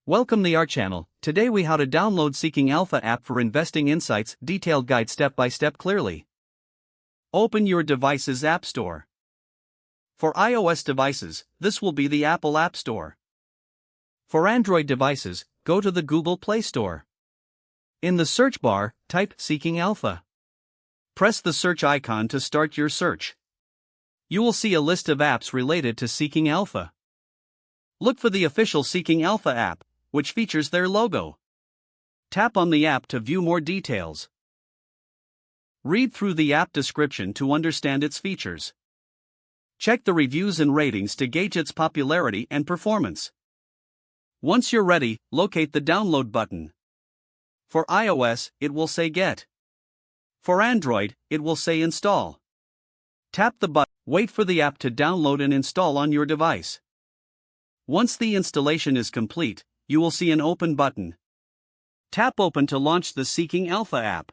Welcome to our channel. Today we how to download Seeking Alpha app for investing insights, detailed guide step by step clearly. Open your device's App Store. For iOS devices, this will be the Apple App Store. For Android devices, go to the Google Play Store. In the search bar, type Seeking Alpha. Press the search icon to start your search. You will see a list of apps related to Seeking Alpha. Look for the official Seeking Alpha app, which features their logo. Tap on the app to view more details. Read through the app description to understand its features. Check the reviews and ratings to gauge its popularity and performance. Once you're ready, locate the download button. For iOS, it will say Get. For Android, it will say Install. Tap the button, wait for the app to download and install on your device. Once the installation is complete, you will see an Open button. Tap Open to launch the Seeking Alpha app.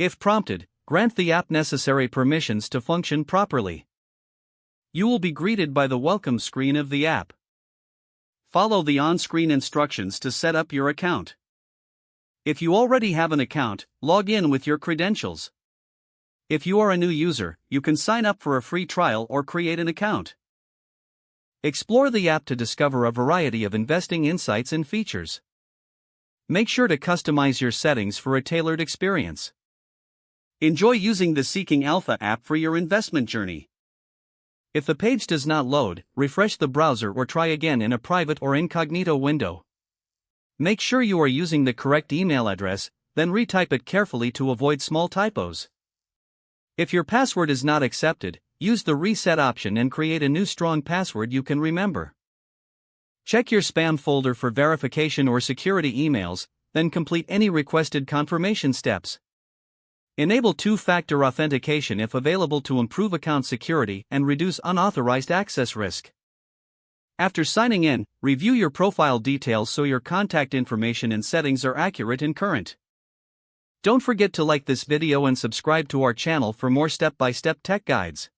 If prompted, grant the app necessary permissions to function properly. You will be greeted by the welcome screen of the app. Follow the on-screen instructions to set up your account. If you already have an account, log in with your credentials. If you are a new user, you can sign up for a free trial or create an account. Explore the app to discover a variety of investing insights and features. Make sure to customize your settings for a tailored experience. Enjoy using the Seeking Alpha app for your investment journey. If the page does not load, refresh the browser or try again in a private or incognito window. Make sure you are using the correct email address, then retype it carefully to avoid small typos. If your password is not accepted, use the reset option and create a new strong password you can remember. Check your spam folder for verification or security emails, then complete any requested confirmation steps. Enable two-factor authentication if available to improve account security and reduce unauthorized access risk. After signing in, review your profile details so your contact information and settings are accurate and current. Don't forget to like this video and subscribe to our channel for more step-by-step tech guides.